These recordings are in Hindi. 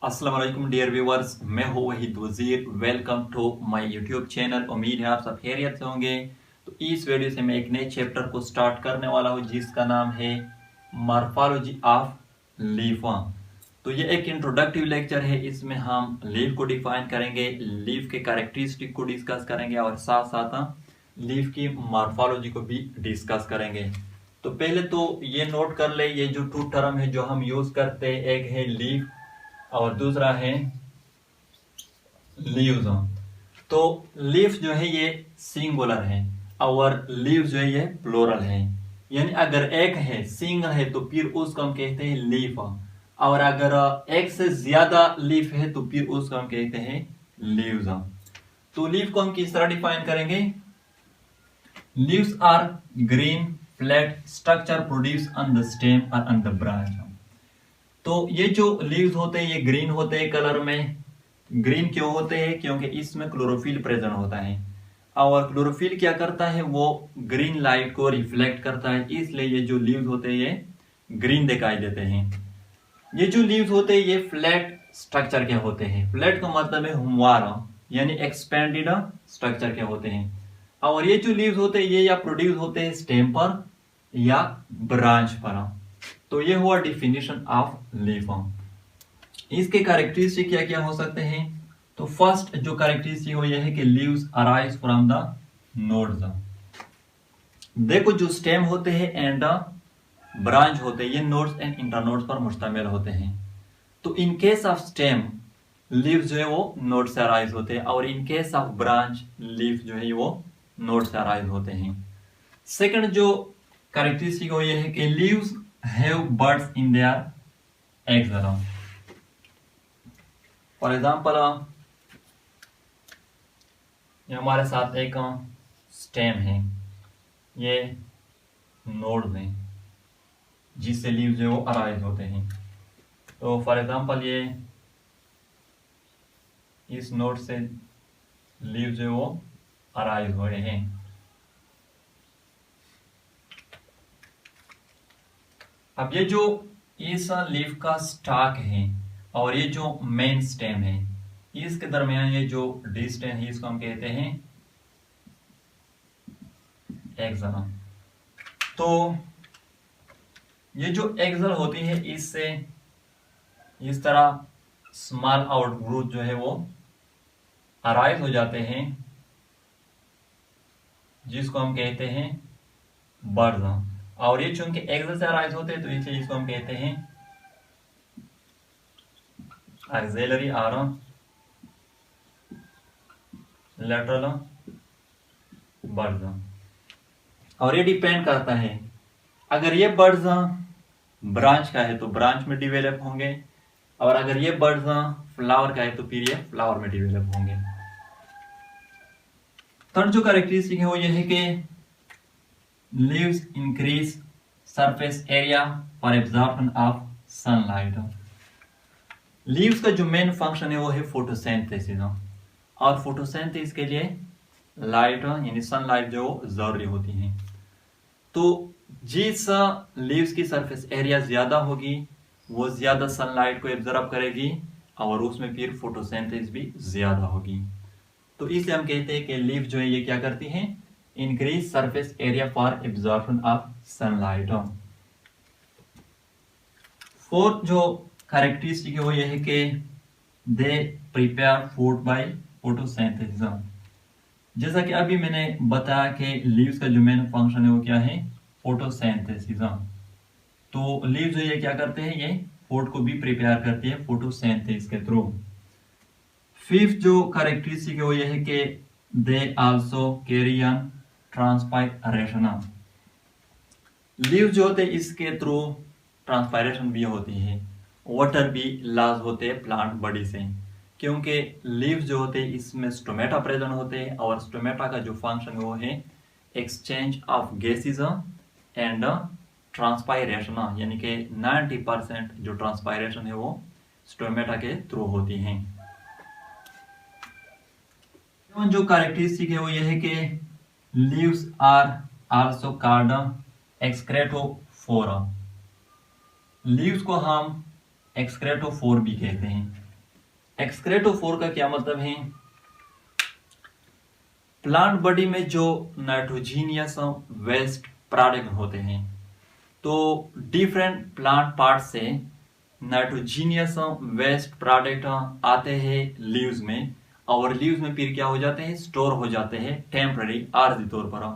अस्सलाम वालेकुम डियर व्यूवर्स, मैं हूँ Wahid Wazir. Welcome to my YouTube channel. उम्मीद है आप सब खैरियत से होंगे। तो इस वीडियो से मैं एक नए चैप्टर को स्टार्ट करने वाला हूँ जिसका नाम है मॉर्फोलॉजी ऑफ लीफ। तो ये एक इंट्रोडक्टिव लेक्चर है। इसमें हम लीफ को डिफाइन करेंगे, लीफ के कैरेक्टरिस्टिक को डिस्कस करेंगे और साथ साथ लीफ की मॉर्फोलॉजी को भी डिस्कस करेंगे। तो पहले तो ये नोट कर ले, ये जो टू टर्म है जो हम यूज करते हैं, एक है लीफ और दूसरा है लीव्स। तो लीफ जो है ये सिंगुलर है और लीव्स जो है ये प्लूरल है। यानी अगर एक है, सिंगल है, तो फिर उसको हम कहते हैं लीफ, और अगर एक से ज्यादा लीफ है तो फिर उसको हम कहते हैं लीव्स। तो लीफ को हम किस तरह डिफाइन करेंगे? Leaves are green flat structure produce on the stem और ऑन द ब्रांच। तो ये जो लीव्स होते हैं ये ग्रीन होते हैं कलर में। ग्रीन क्यों होते हैं? क्योंकि इसमें क्लोरोफिल प्रेजेंट होता है और क्लोरोफिल क्या करता है, वो ग्रीन लाइट को रिफ्लेक्ट करता है, इसलिए ये जो लीव्स होते हैं ये ग्रीन दिखाई देते हैं। ये जो लीव्स होते हैं ये फ्लैट स्ट्रक्चर के होते हैं। फ्लैट का मतलब है हमवार, यानी एक्सपेंडेड स्ट्रक्चर के होते हैं। और ये जो लीव्स होते हैं ये या प्रोड्यूस होते हैं स्टेम पर या ब्रांच पर। तो ये हुआ डिफिनेशन ऑफ लीफ। इसके कैरेक्टरिस्टिक क्या क्या हो सकते हैं? तो फर्स्ट जो कैरेक्टरिस्टिक हो यह है कि leaves arise from the nodes. देखो जो स्टेम होते हैं एंड ब्रांच होते हैं ये नोड्स एंड इंटरनोड्स पर मुश्तमिल होते हैं। तो in case of stem leaves जो है वो नोड से अराइज होते हैं और इन केस ऑफ ब्रांच लीफ जो है वो नोड से अराइज होते हैं। सेकंड जो कैरेक्टरिस्टिक हो यह है कि leaves have buds in their axilla. For example, ये हमारे साथ एक स्टेम है, ये नोड में जिससे लीव्स जो अराइज होते हैं। तो फॉर एग्जांपल ये इस नोड से लीव्स जो वो अराइज हो रहे हैं। अब ये जो इस लीफ का स्टाक है और ये जो मेन स्टेम है इसके दरमियान ये जो डिस्टेंस है इसको हम कहते हैं एक्सल। तो ये जो एक्सल होती है इससे इस तरह स्मॉल आउटग्रोथ जो है वो अराइज हो जाते हैं जिसको हम कहते हैं बड्स। और ये चूंकि एक्सल से अराइज होते हैं तो इसलिए इसको हम कहते हैं एक्सिलरी और लैटरल बर्ड्स। और ये डिपेंड करता है, अगर ये बर्ड्स ब्रांच का है तो ब्रांच में डिवेलप होंगे और अगर ये बर्ड्स फ्लावर का है तो फिर ये फ्लावर में डिवेलप होंगे। थर्ड जो कैरेक्टरिस्टिक है वो ये है कि leaves increase surface area for absorption of sunlight. Leaves का जो मेन फंक्शन है वो है फोटोसिंथेसिस और फोटोसिंथेसिस के लिए लाइट यानी सनलाइट जो जरूरी होती है। तो जिस लीव्स की सरफेस एरिया ज्यादा होगी वो ज्यादा सनलाइट को एब्जॉर्ब करेगी और उसमें फिर फोटोसिंथेसिस भी ज्यादा होगी। तो इसलिए हम कहते हैं कि लीव जो है ये क्या करती हैं, increase surface area for absorption of sunlight. Fourth जो कैरेक्टरिस्टिक है वो ये है कि they prepare food by photosynthesis. जैसा कि अभी मैंने बताया कि लीव्स का जो मेन फंक्शन है वो क्या है, फोटोसिंथेसिस। तो लीव्स जो ये क्या करते हैं, ये फूड को भी प्रिपेयर करती है फोटोसिंथेसिस के थ्रू। फिफ्थ जो कैरेक्टरिस्टिक है वो ये है कि they also carry on transpiration. Leave जो होते हैं इसके थ्रू ट्रांसपायरेशन भी होती है, वाटर भी लॉस होते हैं प्लांट बॉडी से, क्योंकि लीव जो होते हैं इसमें स्टोमेटा प्रेजेंट होते हैं और स्टोमेटा का जो फंक्शन वो है exchange of gases and transpiration, यानी कि 90% जो ट्रांसपायरेशन है वो स्टोमेटा के थ्रू होती है। जो कैरेक्टरिस्टिक है वो ये है कि leaves are also called excretophore. Leaves को हम एक्सक्रेटोफोर भी कहते हैं। एक्सक्रेटोफोर का क्या मतलब है? प्लांट बॉडी में जो नाइट्रोजीनियस वेस्ट प्रोडक्ट होते हैं, तो डिफरेंट प्लांट पार्ट से नाइट्रोजीनियस वेस्ट प्रोडक्ट आते हैं लीव्स में, और लीव्स में फिर क्या हो जाते हैं, स्टोर हो जाते हैं टेम्पररी आर्जी तौर पर।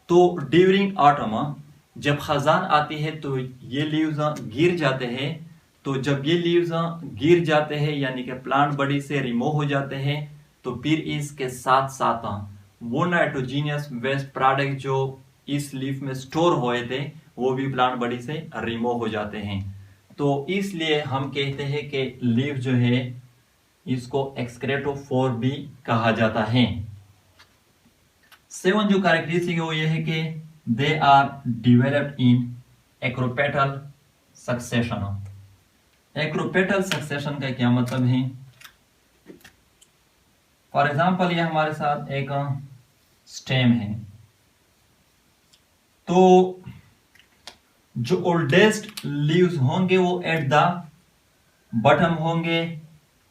तो ड्यूरिंग ऑटम जब खजान आती है तो ये लीव्स गिर जाते हैं। तो जब ये लीव्स गिर जाते हैं यानी कि प्लांट बॉडी से रिमूव हो जाते हैं, तो फिर इसके साथ साथ वो नाइट्रोजीनियस वेस्ट प्रोडक्ट जो इस लीफ में स्टोर हुए थे वो भी प्लांट बॉडी से रिमूव हो जाते हैं। तो इसलिए हम कहते हैं कि लीफ जो है इसको एक्सक्रेटोफोर भी कहा जाता है। 7 जो कैरेक्टरिस्टिक है वो ये है कि they are developed in acropetal succession. Acropetal succession का क्या मतलब है? फॉर एग्जाम्पल ये हमारे साथ एक स्टेम है, तो जो ओल्डेस्ट लीव्स होंगे वो एट द बॉटम होंगे,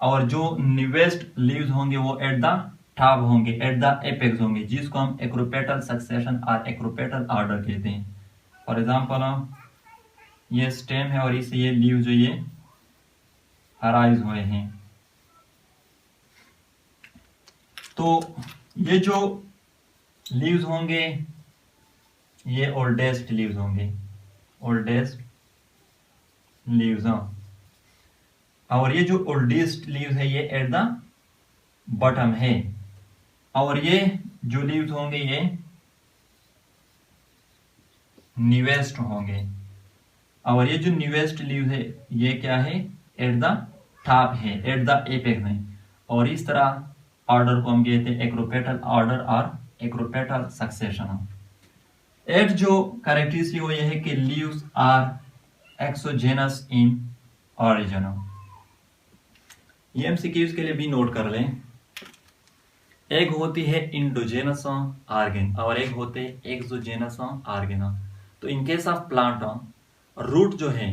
और जो न्यूएस्ट लीव्स होंगे वो एट द टॉप होंगे, एट द एपेक्स होंगे, जिसको हम एक्रोपेटल सक्सेशन और एक्रोपेटल ऑर्डर कहते हैं। फॉर एग्जाम्पल ये स्टेम है और इसे ये लीव जो ये अराइज हुए हैं, तो ये जो लीव्स होंगे ये ओल्डेस्ट लीव्स होंगे, ओल्डेस्ट लीव्स। और ये जो ओल्डेस्ट लीव्स है ये एट द बॉटम है, और ये जो लीव्स होंगे ये न्यूएस्ट होंगे, और ये जो न्यूएस्ट लीव्स है ये क्या है, एट द टॉप है, एट द एपेक्स है। और इस तरह ऑर्डर को हम कहते हैं एक्रोपेटल ऑर्डर और एक्रोपेटल सक्सेशन। 8 जो कैरेक्टरिस्टिक वो ये है कि leaves are exogenous in origin. ये एमसीक्यूज के लिए भी नोट कर लें। एक होती है इंडोजेनस ऑर्गेन और एक होते हैं एक्सोजेनस ऑर्गेन। तो in case of plant root जो है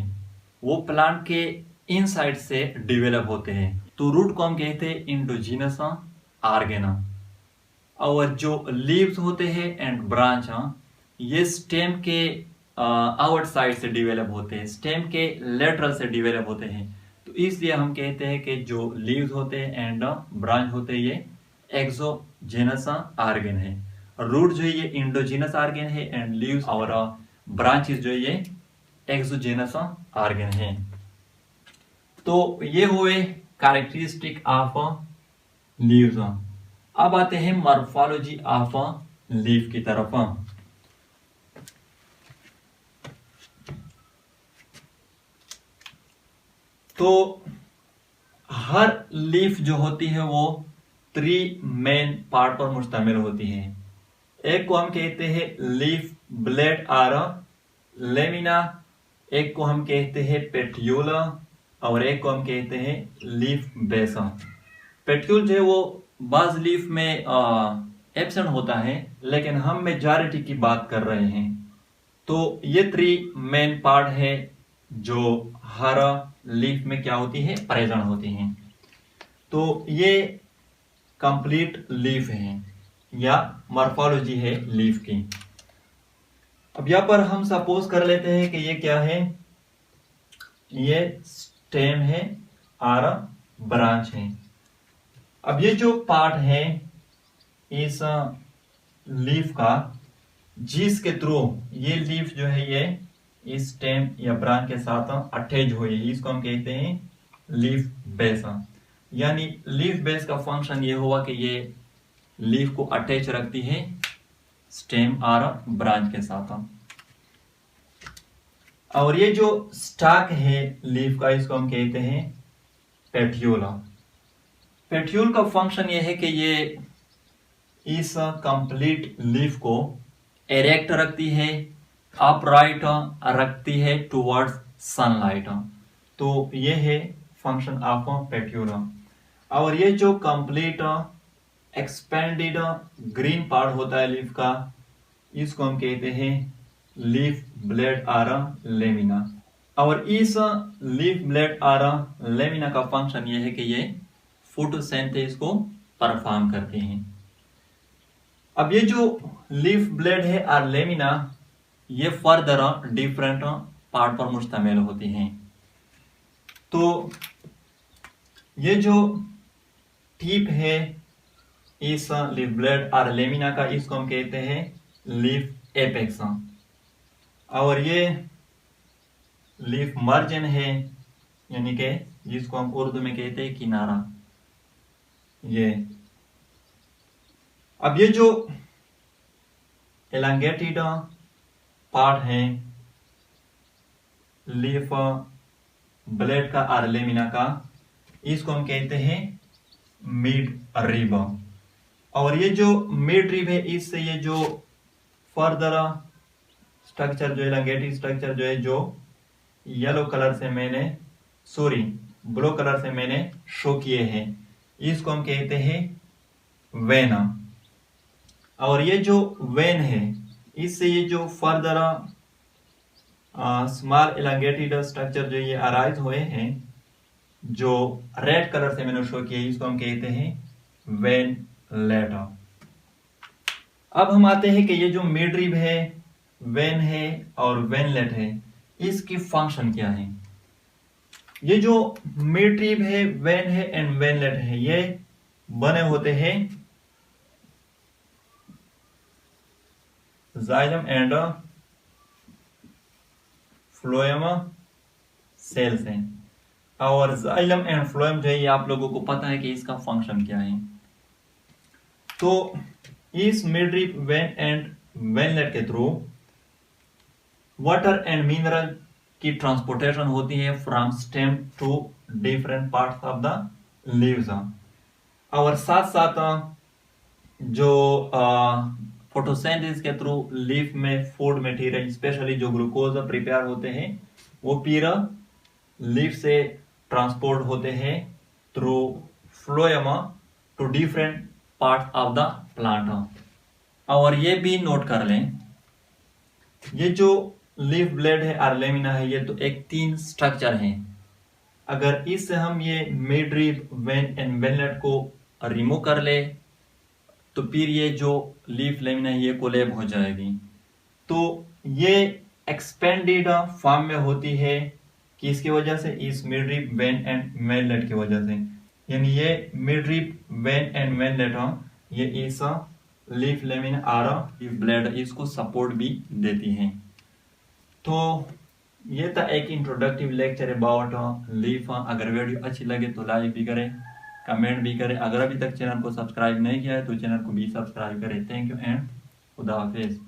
वो प्लांट के इनसाइड से डेवलप होते हैं, तो रूट को हम कहते हैं इंडोजीनस ऑर्गेन। और जो लीव्स होते हैं एंड ब्रांच ये स्टेम के आउटसाइड से डेवलप होते हैं, स्टेम के लेटरल से डेवलप होते हैं। तो इसलिए हम कहते हैं कि जो लीव्स होते हैं एंड ब्रांच होते हैं ये एक्सोजेनस ऑर्गेन है। रूट जो है ये इंडोजीनस ऑर्गेन है एंड लीव्स और ब्रांचेस जो है ये एक्सोजेनस ऑर्गेन है। तो ये हुए कैरेक्टरिस्टिक ऑफ लीव्स। अब आते हैं मॉर्फोलॉजी ऑफ लीफ की तरफ। तो हर लीफ जो होती है वो 3 मेन पार्ट पर मुश्तमिल होती है। एक को हम कहते हैं लीफ ब्लेड और लेमिना, एक को हम कहते हैं पेट्यूला, और एक को हम कहते हैं लीफ बेस। पेट्यूल जो है वो बाज लीफ में एब्सेंट होता है, लेकिन हम मेजॉरिटी की बात कर रहे हैं। तो ये 3 मेन पार्ट है जो हर लीफ में क्या होती है, प्रेजेंट होती हैं। तो ये कंप्लीट लीफ है या मॉर्फोलॉजी है लीफ की। अब यहां पर हम सपोज कर लेते हैं कि ये क्या है, ये स्टेम है और ब्रांच है। अब ये जो पार्ट है इस लीफ का, जिसके थ्रू ये लीफ जो है ये इस स्टेम या ब्रांच के साथ अटैच हुई है, इसको हम कहते हैं लीफ बेस। यानी लीफ बेस का फंक्शन ये हुआ कि ये लीफ को अटैच रखती है स्टेम और ब्रांच के साथ। और ये जो स्टाक है लीफ का, इसको हम कहते हैं पेट्यूला। पेट्यूल का फंक्शन ये है कि ये इस कंप्लीट लीफ को एरेक्ट रखती है, अपराइट रखती है टुवर्ड्स सनलाइट। तो ये है फंक्शन ऑफ पेट्यूला। और ये जो कंप्लीट एक्सपेंडेड ग्रीन पार्ट होता है लीफ का, इसको हम कहते हैं लीफ ब्लेड और लेमिना। और इस लीफ ब्लेड और लेमिना का फंक्शन ये है कि ये फोटोसिंथेसिस को परफॉर्म करते हैं। अब ये जो लीफ ब्लेड है और लेमिना, ये फर्दर डिफरेंट पार्ट पर मुश्तमिल होती हैं। तो ये जो टिप है इस लीफ ब्लेड और लेमिना का, इसको हम कहते हैं लीफ एपेक्स, और ये लीफ मार्जिन है, यानी कि जिसको हम उर्दू में कहते हैं किनारा। ये अब ये जो एलांगेटेड पार्ट है लीफ ब्लेड का और लेमिना का, इसको हम कहते हैं मिड रिब। और ये जो मिड रिब है, इससे ये जो फर्दर स्ट्रक्चर जो एलांगेटेड स्ट्रक्चर जो है, जो येलो कलर से ब्लू कलर से मैंने शो किए हैं, इसको हम कहते हैं वेन। और ये जो वेन है, इससे ये जो फर्दर स्मॉल एलांगेटेड स्ट्रक्चर जो ये अराइज हुए हैं, जो रेड कलर से मैंने शो किया, इसको हम कहते हैं वेनलेट। अब हम आते हैं कि ये जो मिड रिब है, वेन है और वेनलेट है, इसकी फंक्शन क्या है। ये जो मिड रिब है, वेन है एंड वेनलेट है, ये बने होते हैं जाइलम एंड फ्लोएम सेल से। और जाइलम एंड फ्लोएम जो है, ये आप लोगों को पता है कि इसका फंक्शन क्या है। तो इस mid rib, vein and veinlet के थ्रू वाटर एंड मिनरल की ट्रांसपोर्टेशन होती है from stem to different parts of the leaves. और साथ साथ जो फोटोसिंथेसिस के थ्रू लीफ में फूड मटेरियल, स्पेशली जो ग्लूकोज प्रिपेयर होते हैं, वो फिर लीफ से ट्रांसपोर्ट होते हैं through phloem to different parts of the plant. और ये भी नोट कर लें, ये जो लीफ ब्लेड है और लेमिना है, ये तो एक 3 स्ट्रक्चर हैं। अगर इससे हम ये मिड रिब, वेन एंड वेनलेट को रिमूव कर ले, तो फिर ये जो लीफ लेमिना है, ये कोलैब हो जाएगी। तो ये एक्सपेंडेड फॉर्म में होती है, कि इसकी वजह से, इस मिड रिब, वेन एंड वेनलेट की वजह से। यानी ये मिड रिब, वेन एंड वेनलेट, ये इस लीफ लेमिना और लीफ ब्लेड इसको सपोर्ट भी देती हैं। तो ये था एक इंट्रोडक्टिव लेक्चर अबाउट लीफ। अगर वीडियो अच्छी लगे तो लाइक भी करें, कमेंट भी करें। अगर अभी तक चैनल को सब्सक्राइब नहीं किया है तो चैनल को भी सब्सक्राइब करें। थैंक यू एंड खुदा हाफिज।